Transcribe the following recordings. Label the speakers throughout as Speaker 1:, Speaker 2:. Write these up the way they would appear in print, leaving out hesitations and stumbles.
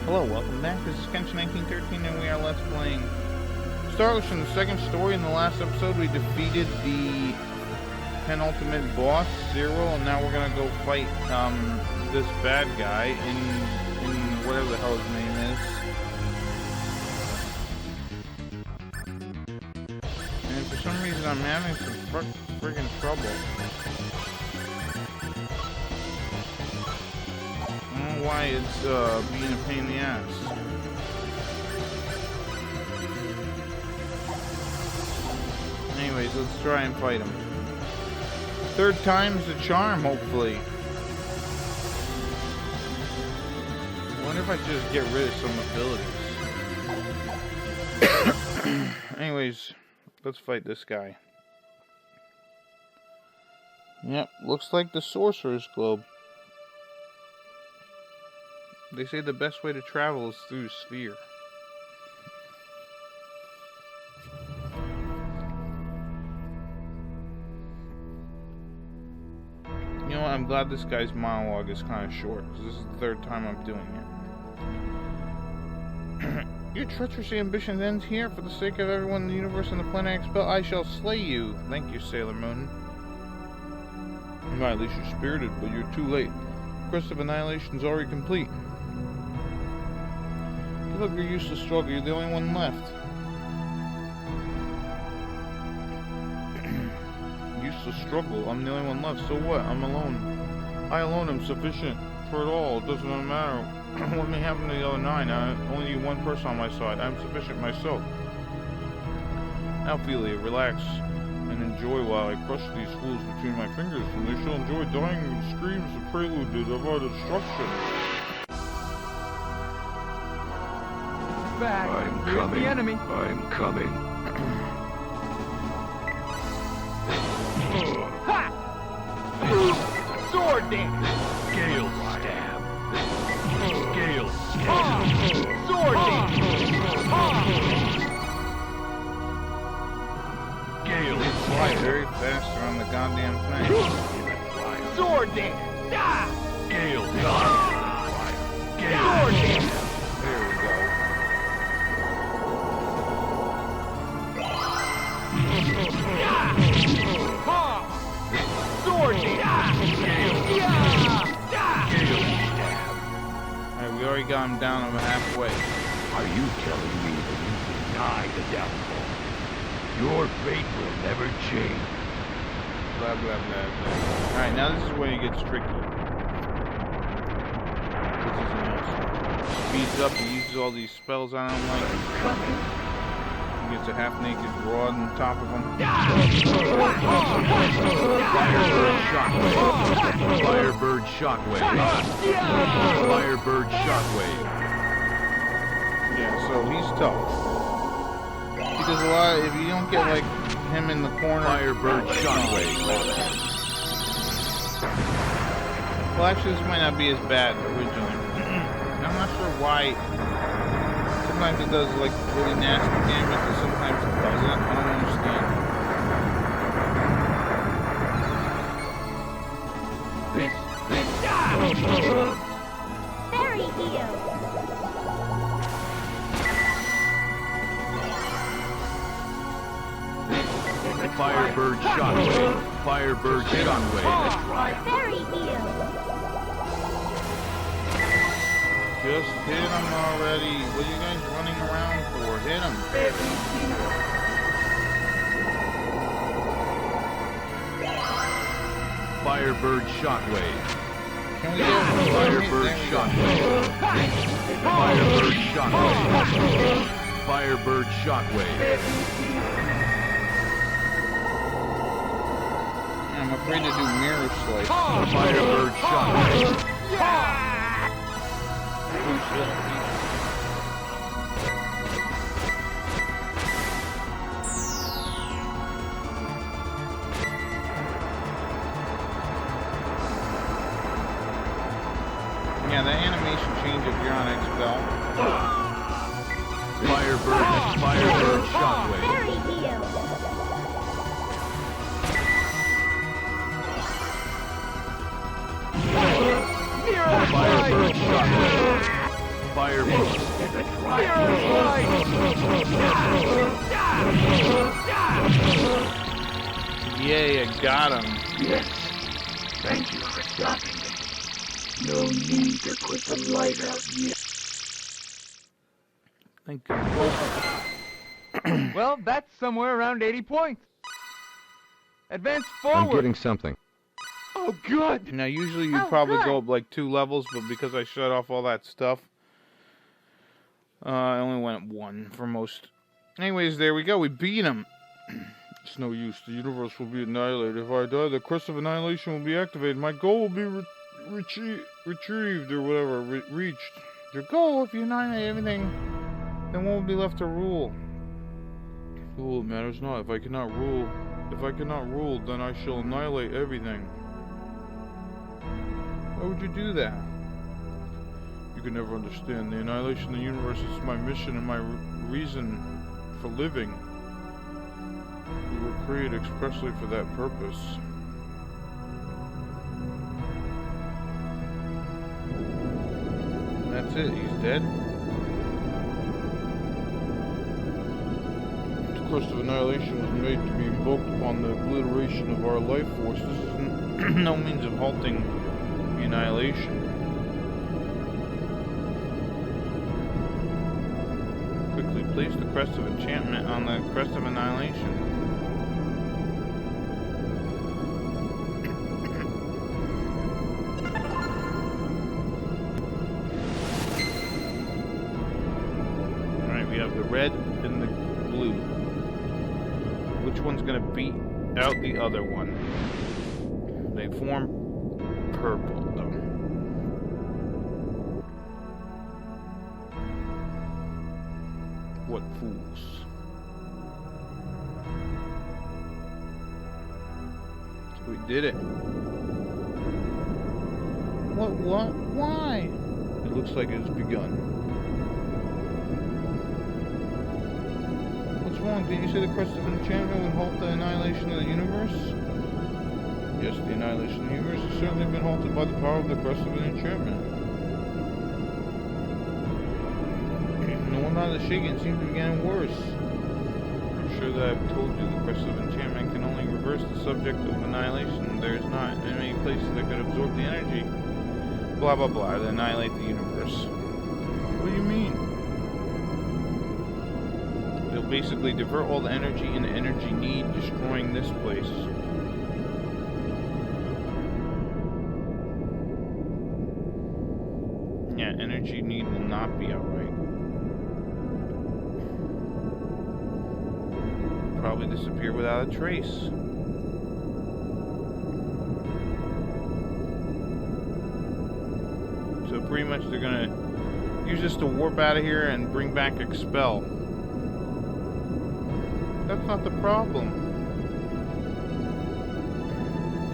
Speaker 1: Hello, welcome back. This is Kench 1913 and we are Let's Playing Star Ocean, the second story. In the last episode we defeated the penultimate boss, Zero, and now we're gonna go fight this bad guy in whatever the hell his name is. And for some reason I'm having some friggin' trouble. Why it's being a pain in the ass. Anyways, let's try and fight him. Third time's the charm, hopefully. I wonder if I just get rid of some abilities. Anyways, let's fight this guy. Yep, looks like the Sorcerer's Globe. They say the best way to travel is through the sphere. You know what? I'm glad this guy's monologue is kind of short, because this is the third time I'm doing it. Your treacherous ambition ends here. For the sake of everyone in the universe and the planet Expel, I shall slay you. Thank you, Sailor Moon. Well, at least you're spirited, but you're too late. The quest of annihilation is already complete. Give up your useless struggle, you're the only one left. Useless struggle, I'm the only one left, so what? I'm alone. I alone am sufficient for it all, it doesn't matter what may happen to the other 9, I only need one person on my side, I'm sufficient myself. Now Ophelia, relax and enjoy while I crush these fools between my fingers, and they shall enjoy dying and screams of prelude of our destruction.
Speaker 2: Back.
Speaker 3: I'm
Speaker 2: Here's
Speaker 3: coming.
Speaker 2: The enemy.
Speaker 3: I'm coming.
Speaker 2: Ha! Sword dance.
Speaker 3: Gale stab. Gale stab.
Speaker 2: Sword dance.
Speaker 3: Gale
Speaker 1: Fly very fast around the goddamn thing.
Speaker 2: Sword dance. Ah!
Speaker 3: Gale stab.
Speaker 2: Sword dance.
Speaker 1: There we go.
Speaker 2: Sword dance.
Speaker 1: Alright, we already got him down over halfway.
Speaker 3: Are you telling me that you deny the downfall? Your fate will never change.
Speaker 1: Blah, blah, blah, blah. Alright, now this is where he gets tricky. Speeds up, he uses all these spells on him like... He gets a half-naked broad on top of him.
Speaker 3: Firebird shockwave. Firebird shockwave.
Speaker 1: Yeah, so he's tough. Because a lot of, if you don't get like him in the corner...
Speaker 3: Firebird shockwave.
Speaker 1: Well, actually, this might not be as bad originally. I'm not sure why. Sometimes it does like really nasty damage, and sometimes it doesn't. I don't understand.
Speaker 4: Fairy heal.
Speaker 3: Firebird shockwave. Firebird shockwave.
Speaker 4: Fairy heal.
Speaker 1: Just hit him already. What are you guys running around for? Hit him.
Speaker 3: Firebird shockwave.
Speaker 1: Can we get
Speaker 3: Firebird shockwave. Firebird shockwave. Firebird shockwave.
Speaker 1: I'm afraid to do mirror slice.
Speaker 3: Firebird shockwave.
Speaker 1: Yeah, the animation change if you're on Expel.
Speaker 3: Firebird shockwave.
Speaker 4: Fairy heal.
Speaker 3: Firebird shockwave. fire beast is a
Speaker 2: Mirror light!
Speaker 1: Yeah, you got him.
Speaker 3: Yes. Thank you for stopping me. No need to put the light out yet.
Speaker 1: Thank you.
Speaker 2: Well, that's somewhere around 80 points. Advance forward!
Speaker 5: I'm getting something.
Speaker 2: Oh, good!
Speaker 1: Now, usually you
Speaker 4: Oh,
Speaker 1: probably
Speaker 4: good.
Speaker 1: go up like 2 levels, but because I shut off all that stuff, I only went up 1 for most. Anyways, there we go. We beat him. It's no use. The universe will be annihilated. If I die, the crest of annihilation will be activated. My goal will be retrieved or whatever, reached. Your goal, if you annihilate everything, then what will be left to rule? Oh, it matters not. If I cannot rule, then I shall annihilate everything. Why would you do that? You can never understand. The annihilation of the universe is my mission and my reason for living. We were created expressly for that purpose. And that's it. He's dead. The crest of annihilation was made to be invoked upon the obliteration of our life force. This is no means of halting the annihilation. Quickly place the crest of enchantment on the crest of annihilation. Alright, we have the red and the blue. Which one's gonna beat out the other one? They form purple, though. What fools. So we did it. What? Why? It looks like it's begun. What's wrong? Did you say the crest of enchantment would halt the annihilation of the universe? Yes, the annihilation of the universe has certainly been halted by the power of the crest of an enchantment. No wonder the shaking seems to be getting worse. I'm sure that I've told you the crest of enchantment can only reverse the subject of annihilation. There is not in many places that could absorb the energy. Blah blah blah, to annihilate the universe. What do you mean? It'll basically divert all the energy into Energy Nede, destroying this place. Yeah, Energy Nede will not be outright. Probably disappear without a trace. So pretty much they're gonna use this to warp out of here and bring back Expel. That's not the problem.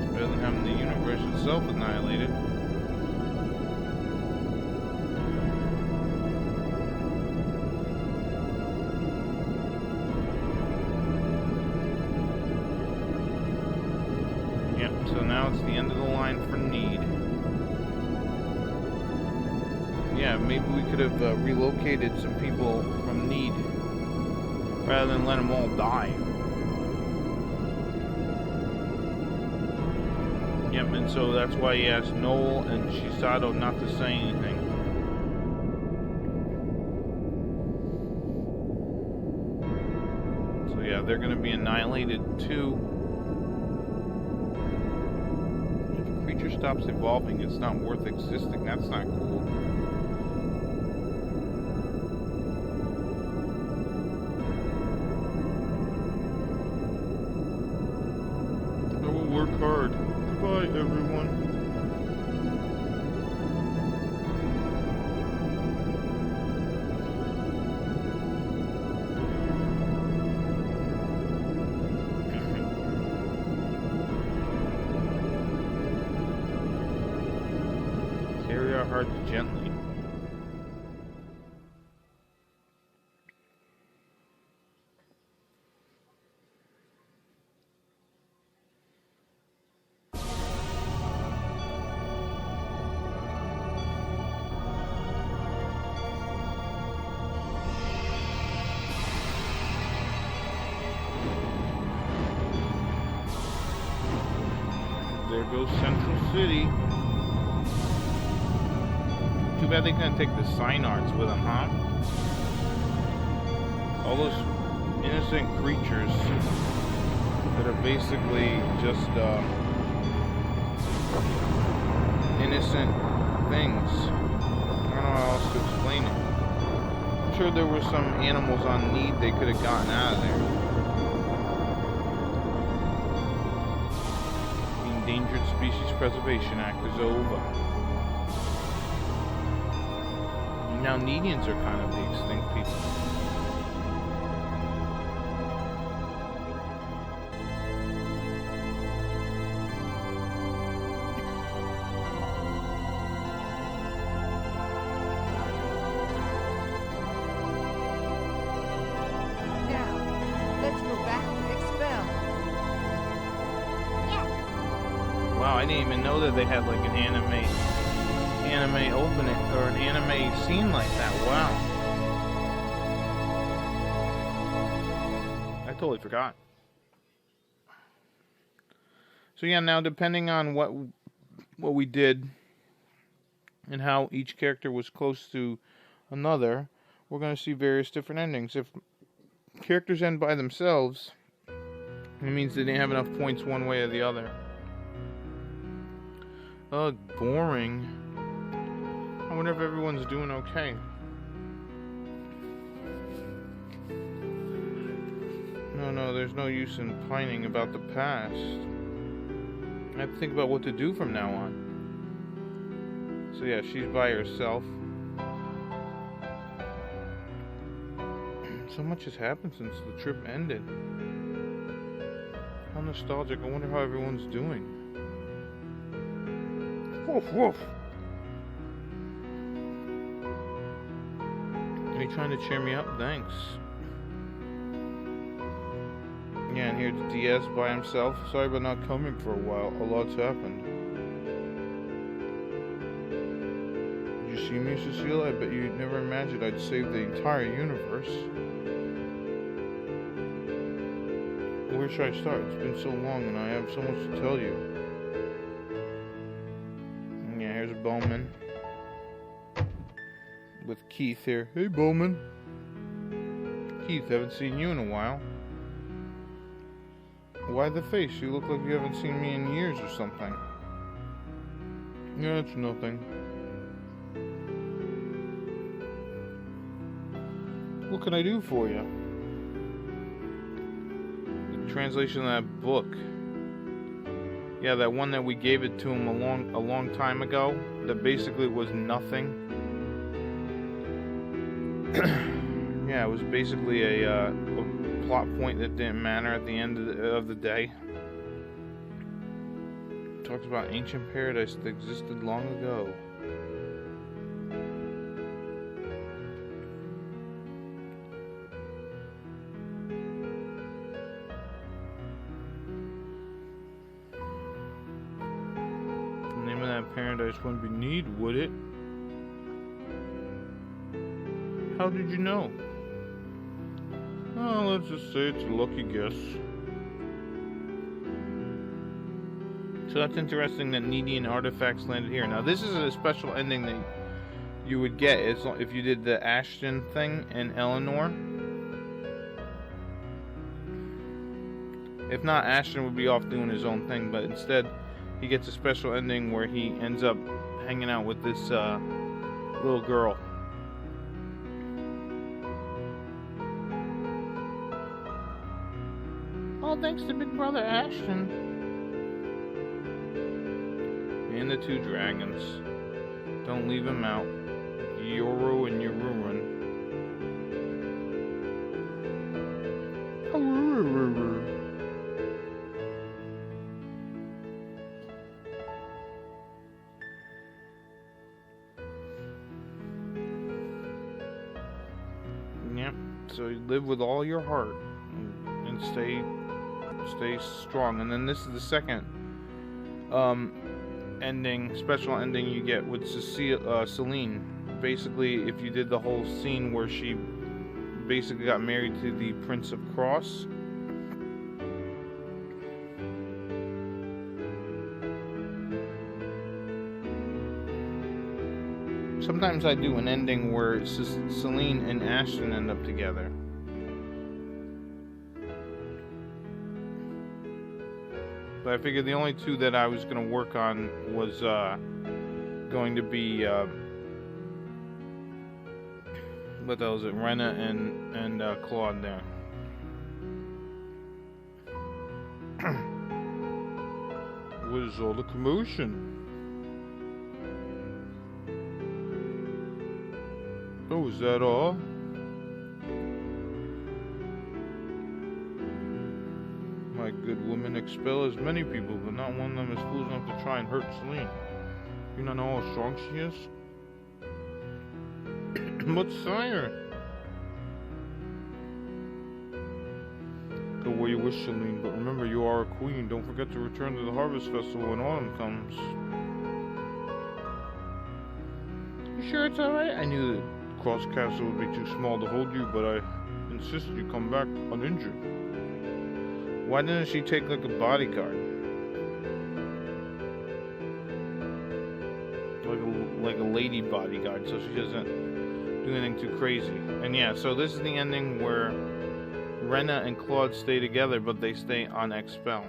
Speaker 1: It's better than having the universe itself annihilated. Yep, so now it's the end of the line for Nede. Yeah, maybe we could have relocated some people from Nede rather than let them all die. Yep, and so that's why he asked Noel and Shisato not to say anything. So yeah, they're going to be annihilated too. If a creature stops evolving, it's not worth existing. That's not cool. Work hard. Goodbye, everyone. Carry our hearts gently. goes Central City. Too bad they couldn't take the sign arts with them, huh? All those innocent creatures that are basically just innocent things. I don't know how else to explain it. I'm sure there were some animals on Nede they could have gotten out of there. The Endangered Species Preservation Act is over. Now Nedians are kind of the extinct people. Wow, I didn't even know that they had like an anime opening or an anime scene like that. Wow. I totally forgot. So yeah, now depending on what we did and how each character was close to another, we're going to see various different endings. If characters end by themselves, it means they didn't have enough points one way or the other. Ugh, boring. I wonder if everyone's doing okay. No, there's no use in pining about the past. I have to think about what to do from now on. So yeah, she's by herself. So much has happened since the trip ended. How nostalgic. I wonder how everyone's doing. Woof, woof. Are you trying to cheer me up? Thanks. Yeah, and here's Diaz by himself. Sorry about not coming for a while. A lot's happened. Did you see me, Cecile? I bet you'd never imagined I'd save the entire universe. Where should I start? It's been so long and I have so much to tell you. Yeah, here's Bowman. With Keith here. Hey, Bowman. Keith, haven't seen you in a while. Why the face? You look like you haven't seen me in years or something. Yeah, it's nothing. What can I do for you? The translation of that book. Yeah, that one that we gave it to him a long time ago. That basically was nothing. Yeah, it was basically a plot point that didn't matter at the end of the day. It talks about ancient paradise that existed long ago. The name of that paradise wouldn't be Nede, would it? How did you know? Oh, let's just say it's a lucky guess. So that's interesting that Nedian artifacts landed here. Now this is a special ending that you would get if you did the Ashton thing and Eleanor. If not, Ashton would be off doing his own thing, but instead he gets a special ending where he ends up hanging out with this little girl. All thanks to Big Brother Ashton. And the two dragons. Don't leave him out. Yoru and Yorurun. Yep. So you live with all your heart and stay strong. And then this is the second ending, special ending you get with Celine. Basically, if you did the whole scene where she basically got married to the Prince of Cross. Sometimes I do an ending where Celine and Ashton end up together. But I figured the only two that I was going to work on was going to be what the hell is it, Rena and Claude there. What is all the commotion? Oh, is that all? My good woman, Expel as many people, but not one of them is foolish enough to try and hurt Celine. You don't know how strong she is? But sire! Go where you wish, Celine, but remember you are a queen. Don't forget to return to the Harvest Festival when autumn comes. You sure it's alright? I knew that Cross Castle would be too small to hold you, but I insisted you come back uninjured. Why didn't she take like a bodyguard? Like a lady bodyguard, so she doesn't do anything too crazy. And yeah, so this is the ending where Rena and Claude stay together, but they stay on Expel.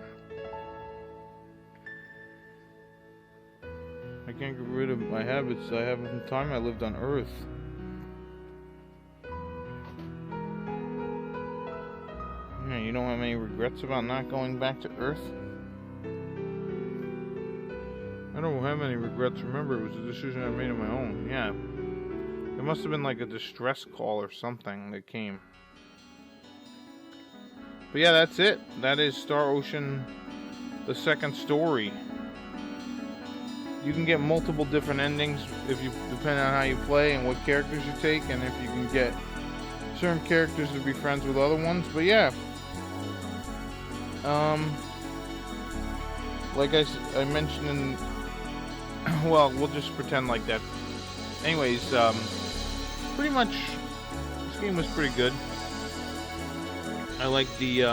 Speaker 1: I can't get rid of my habits I have from the time I lived on Earth. Yeah, you don't have any regrets about not going back to Earth? I don't have any regrets. Remember, it was a decision I made on my own. Yeah. There must have been like a distress call or something that came. But yeah, that's it. That is Star Ocean, the second story. You can get multiple different endings if you depending on how you play and what characters you take, and if you can get certain characters to be friends with other ones. But yeah, like I mentioned in, well, we'll just pretend like that. Anyways, pretty much this game was pretty good. I liked the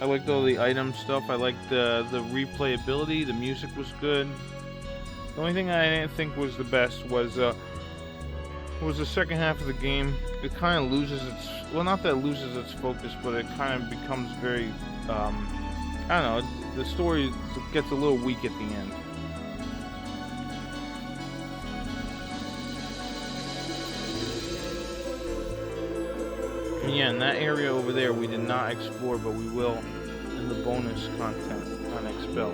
Speaker 1: I liked all the item stuff. I liked the replayability. The music was good. The only thing I didn't think was the best was the second half of the game. It kind of loses its, well, not that it loses its focus, but it kind of becomes very I don't know. The story gets a little weak at the end. Yeah, in that area over there we did not explore, but we will in the bonus content on Expel.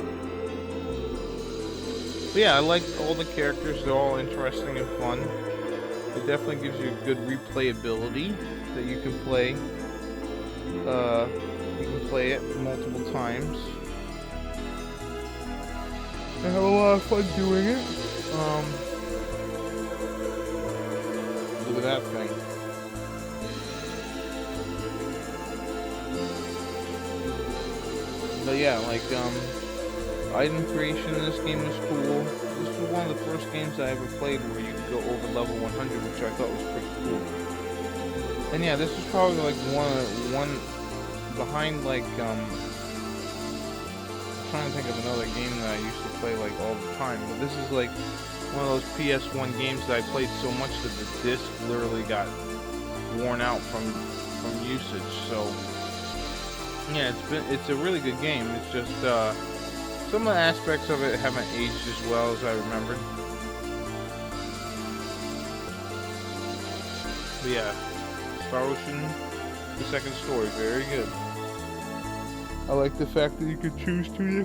Speaker 1: But yeah, I liked all the characters. They're all interesting and fun. It definitely gives you a good replayability that you can play. You can play it multiple times. I have a lot of fun doing it. Look at that thing. But yeah, like, item creation in this game was cool. This was one of the first games I ever played where you could go over level 100, which I thought was pretty cool. And yeah, this is probably like one behind, like, I'm trying to think of another game that I used to play like all the time, but this is like one of those PS1 games that I played so much that the disc literally got worn out from usage. So yeah, it's a really good game. It's just some of the aspects of it haven't aged as well as I remembered. But yeah, Star Ocean, the second story, very good. I like the fact that you could choose two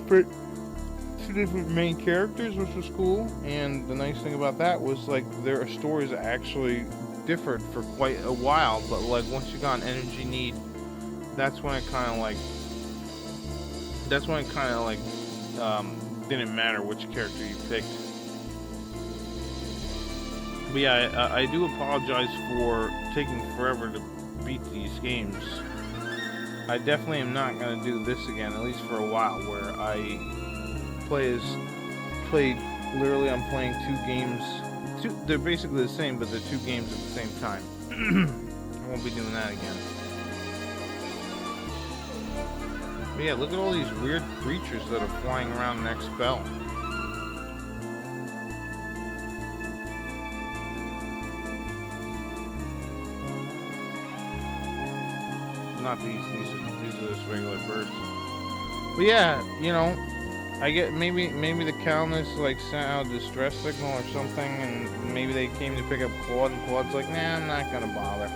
Speaker 1: different main characters, which was cool. And the nice thing about that was, like, their stories actually differed for quite a while. But like once you got Energy Nede, that's when it kind of like didn't matter which character you picked. But yeah, I do apologize for taking forever to beat these games. I definitely am not going to do this again, at least for a while, where I literally I'm playing two games. They're basically the same, but they're two games at the same time. I won't be doing that again. But yeah, look at all these weird creatures that are flying around in Expel. not these. These are just regular birds. But yeah, you know, I get maybe the colonists like sent out a distress signal or something, and maybe they came to pick up Claude, and Claude's like, nah, I'm not gonna bother.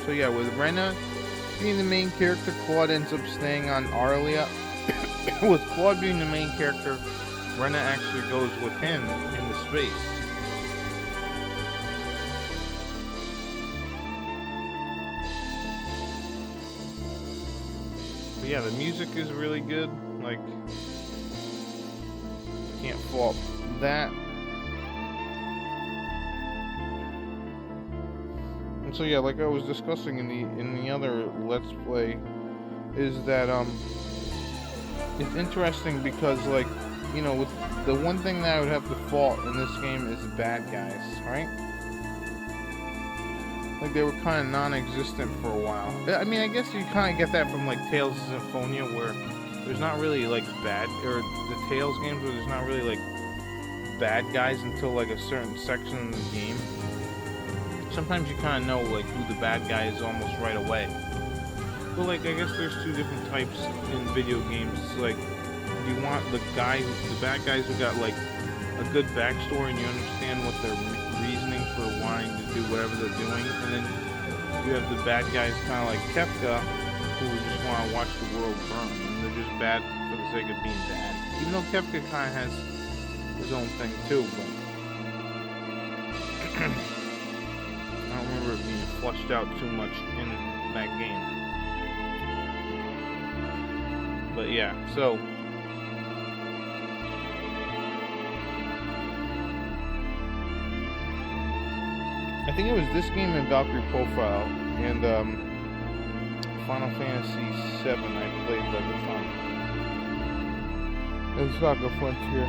Speaker 1: So yeah, with Rena being the main character, Claude ends up staying on Arlia. With Claude being the main character, Rena actually goes with him into space. But yeah, the music is really good. Like, can't fault that. And so yeah, like I was discussing in the other Let's Play, is that it's interesting because, like, you know, with the one thing that I would have to fault in this game is the bad guys, right? Like, they were kind of non-existent for a while. I mean, I guess you kind of get that from, like, Tales of Symphonia, where there's not really, like, bad, or the Tales games where there's not really, like, bad guys until, like, a certain section of the game. Sometimes you kind of know, like, who the bad guy is almost right away. But, like, I guess there's two different types in video games. It's like, you want the bad guys who got, like, a good backstory and you understand what their reasoning for wanting to do whatever they're doing. And then you have the bad guys kind of like Kefka, who just want to watch the world burn. And they're just bad for the sake of being bad. Even though Kefka kind of has his own thing too, but I don't remember it being fleshed out too much in that game. But yeah, so I think it was this game and Valkyrie Profile and Final Fantasy VII I played at the time. It was Saga Frontier.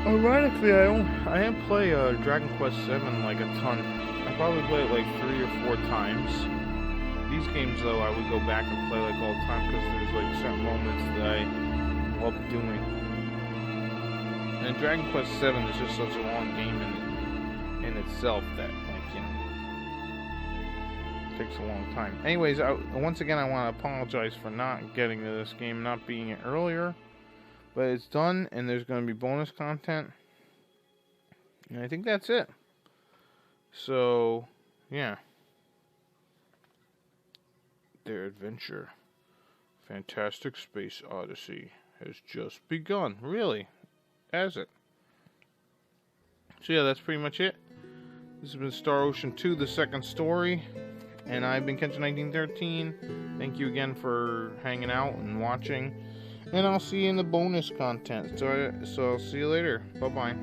Speaker 1: Ironically, I didn't play Dragon Quest VII like a ton. I probably played it like 3 or 4 times. These games, though, I would go back and play like all the time because there's like certain moments that I love doing. And Dragon Quest VII is just such a long game in itself that, like, you know, takes a long time. Anyways, once again, I want to apologize for not getting to this game, not being it earlier. But it's done, and there's going to be bonus content. And I think that's it. So, yeah. Their adventure, Fantastic Space Odyssey, has just begun. Really? Has it? So yeah, that's pretty much it. This has been Star Ocean 2, the second story. And I've been Kenshin1913. Thank you again for hanging out and watching. And I'll see you in the bonus content. So I'll see you later. Bye-bye.